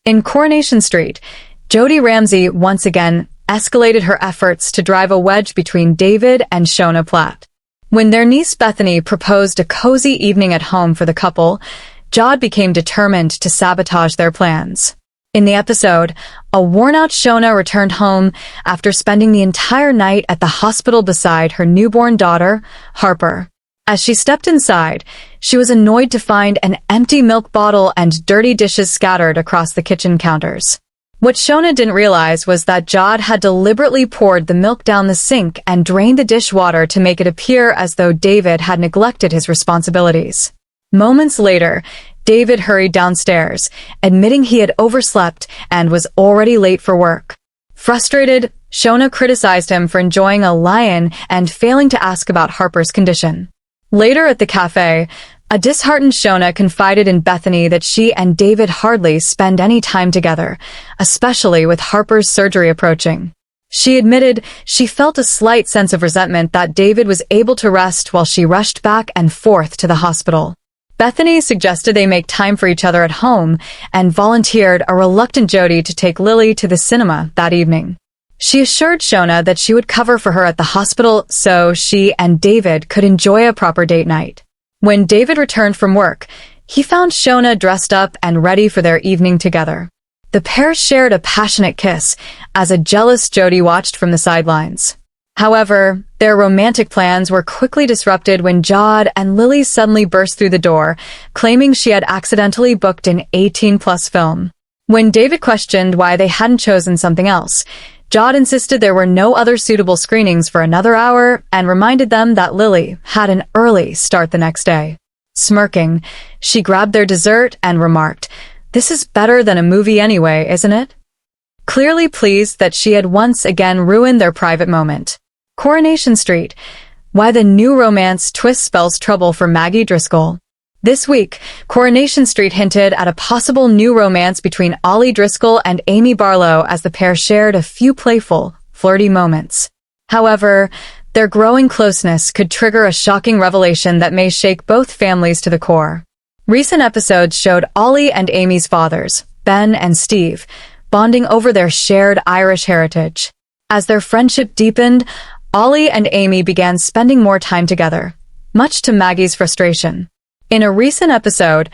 In Coronation Street, Jodie Ramsey once again escalated her efforts to drive a wedge between David and Shona Platt. When their niece Bethany proposed a cozy evening at home for the couple, Jod became determined to sabotage their plans. In the episode, a worn-out Shona returned home after spending the entire night at the hospital beside her newborn daughter, Harper. As she stepped inside, she was annoyed to find an empty milk bottle and dirty dishes scattered across the kitchen counters. What Shona didn't realize was that Jod had deliberately poured the milk down the sink and drained the dishwater to make it appear as though David had neglected his responsibilities. Moments later, David hurried downstairs, admitting he had overslept and was already late for work. Frustrated, Shona criticized him for enjoying a lion and failing to ask about Harper's condition. Later at the cafe, a disheartened Shona confided in Bethany that she and David hardly spend any time together, especially with Harper's surgery approaching. She admitted she felt a slight sense of resentment that David was able to rest while she rushed back and forth to the hospital. Bethany suggested they make time for each other at home and volunteered a reluctant Jodie to take Lily to the cinema that evening. She assured Shona that she would cover for her at the hospital so she and David could enjoy a proper date night. When David returned from work, he found Shona dressed up and ready for their evening together. The pair shared a passionate kiss as a jealous Jodie watched from the sidelines. However, their romantic plans were quickly disrupted when Jod and Lily suddenly burst through the door, claiming she had accidentally booked an 18+ film. When David questioned why they hadn't chosen something else, Jod insisted there were no other suitable screenings for another hour and reminded them that Lily had an early start the next day. Smirking, she grabbed their dessert and remarked, "This is better than a movie anyway, isn't it?" Clearly pleased that she had once again ruined their private moment. Coronation Street, why the new romance twist spells trouble for Maggie Driscoll. This week, Coronation Street hinted at a possible new romance between Ollie Driscoll and Amy Barlow as the pair shared a few playful, flirty moments. However, their growing closeness could trigger a shocking revelation that may shake both families to the core. Recent episodes showed Ollie and Amy's fathers, Ben and Steve, bonding over their shared Irish heritage. As their friendship deepened, Ollie and Amy began spending more time together, much to Maggie's frustration. In a recent episode,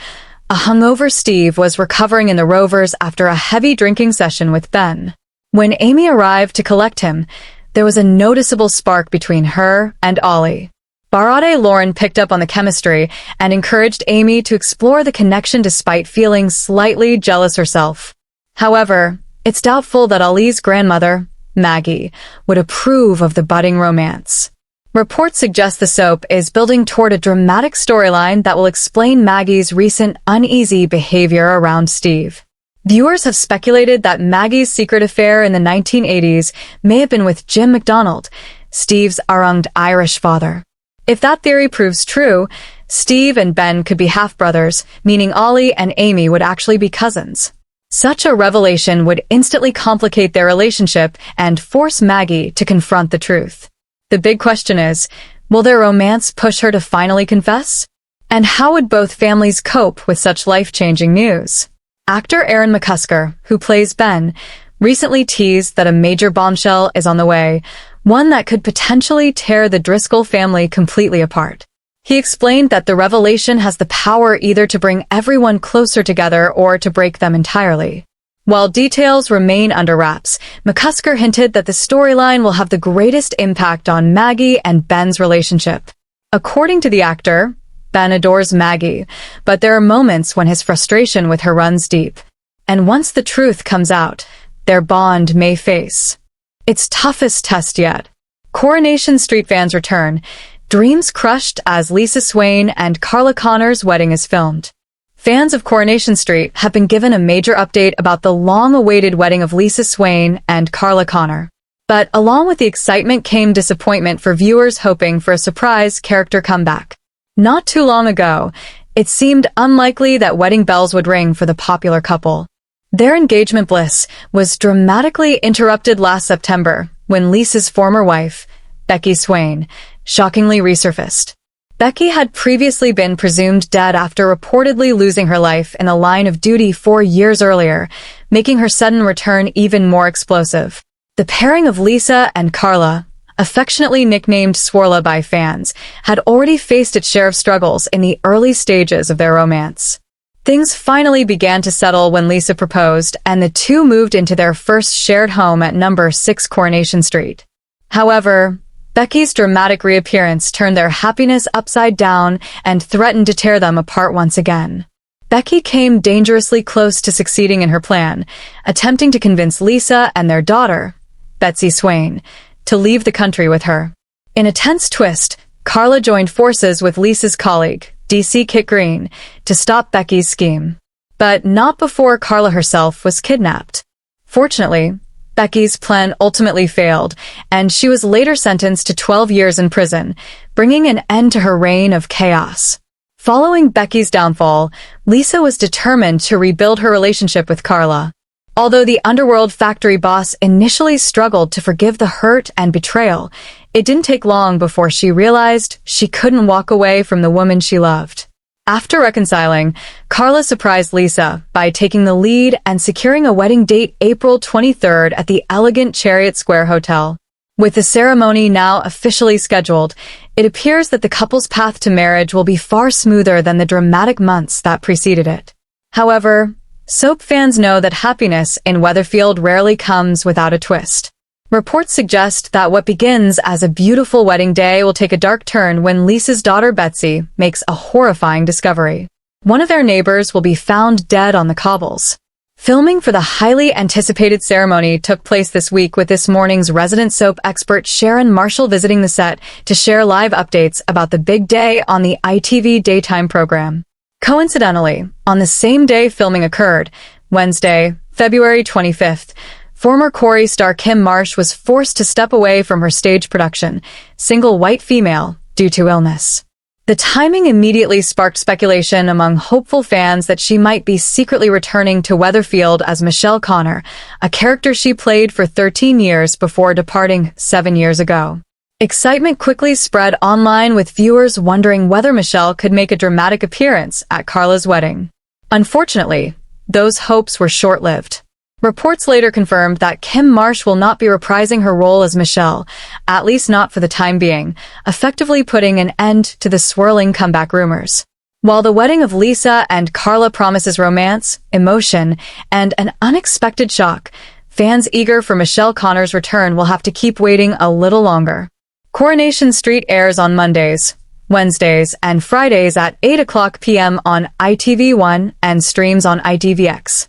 a hungover Steve was recovering in the Rovers after a heavy drinking session with Ben. When Amy arrived to collect him, there was a noticeable spark between her and Ollie. Barade Lauren picked up on the chemistry and encouraged Amy to explore the connection despite feeling slightly jealous herself. However, it's doubtful that Ollie's grandmother, Maggie, would approve of the budding romance. Reports suggest the soap is building toward a dramatic storyline that will explain Maggie's recent uneasy behavior around Steve. Viewers have speculated that Maggie's secret affair in the 1980s may have been with Jim MacDonald, Steve's Arunged Irish father. If that theory proves true, Steve and Ben could be half-brothers, meaning Ollie and Amy would actually be cousins. Such a revelation would instantly complicate their relationship and force Maggie to confront the truth. The big question is, will their romance push her to finally confess? And how would both families cope with such life-changing news? Actor Aaron McCusker, who plays Ben, recently teased that a major bombshell is on the way, one that could potentially tear the Driscoll family completely apart. He explained that the revelation has the power either to bring everyone closer together or to break them entirely. While details remain under wraps, McCusker hinted that the storyline will have the greatest impact on Maggie and Ben's relationship. According to the actor, Ben adores Maggie, but there are moments when his frustration with her runs deep. And once the truth comes out, their bond may face its toughest test yet. Coronation Street fans return, dreams crushed as Lisa Swain and Carla Connor's wedding is filmed. Fans of Coronation Street have been given a major update about the long-awaited wedding of Lisa Swain and Carla Connor. But along with the excitement came disappointment for viewers hoping for a surprise character comeback. Not too long ago, it seemed unlikely that wedding bells would ring for the popular couple. Their engagement bliss was dramatically interrupted last September when Lisa's former wife, Becky Swain, shockingly resurfaced. Becky had previously been presumed dead after reportedly losing her life in the line of duty 4 years earlier, making her sudden return even more explosive. The pairing of Lisa and Carla, affectionately nicknamed Swarla by fans, had already faced its share of struggles in the early stages of their romance. Things finally began to settle when Lisa proposed, and the two moved into their first shared home at number 6 Coronation Street. However, Becky's dramatic reappearance turned their happiness upside down and threatened to tear them apart once again. Becky came dangerously close to succeeding in her plan, attempting to convince Lisa and their daughter, Betsy Swain, to leave the country with her. In a tense twist, Carla joined forces with Lisa's colleague, DC Kit Green, to stop Becky's scheme. But not before Carla herself was kidnapped. Fortunately, Becky's plan ultimately failed, and she was later sentenced to 12 years in prison, bringing an end to her reign of chaos. Following Becky's downfall, Lisa was determined to rebuild her relationship with Carla. Although the underworld factory boss initially struggled to forgive the hurt and betrayal, it didn't take long before she realized she couldn't walk away from the woman she loved. After reconciling, Carla surprised Lisa by taking the lead and securing a wedding date April 23rd at the elegant Chariot Square Hotel. With the ceremony now officially scheduled, it appears that the couple's path to marriage will be far smoother than the dramatic months that preceded it. However, soap fans know that happiness in Weatherfield rarely comes without a twist. Reports suggest that what begins as a beautiful wedding day will take a dark turn when Lisa's daughter Betsy makes a horrifying discovery. One of their neighbors will be found dead on the cobbles. Filming for the highly anticipated ceremony took place this week, with This Morning's resident soap expert Sharon Marshall visiting the set to share live updates about the big day on the ITV daytime program. Coincidentally, on the same day filming occurred, Wednesday, February 25th, former Corrie star Kim Marsh was forced to step away from her stage production, Single White Female, due to illness. The timing immediately sparked speculation among hopeful fans that she might be secretly returning to Weatherfield as Michelle Connor, a character she played for 13 years before departing 7 years ago. Excitement quickly spread online, with viewers wondering whether Michelle could make a dramatic appearance at Carla's wedding. Unfortunately, those hopes were short-lived. Reports later confirmed that Kim Marsh will not be reprising her role as Michelle, at least not for the time being, effectively putting an end to the swirling comeback rumors. While the wedding of Lisa and Carla promises romance, emotion, and an unexpected shock, fans eager for Michelle Connor's return will have to keep waiting a little longer. Coronation Street airs on Mondays, Wednesdays, and Fridays at 8 o'clock p.m. on ITV1 and streams on ITVX.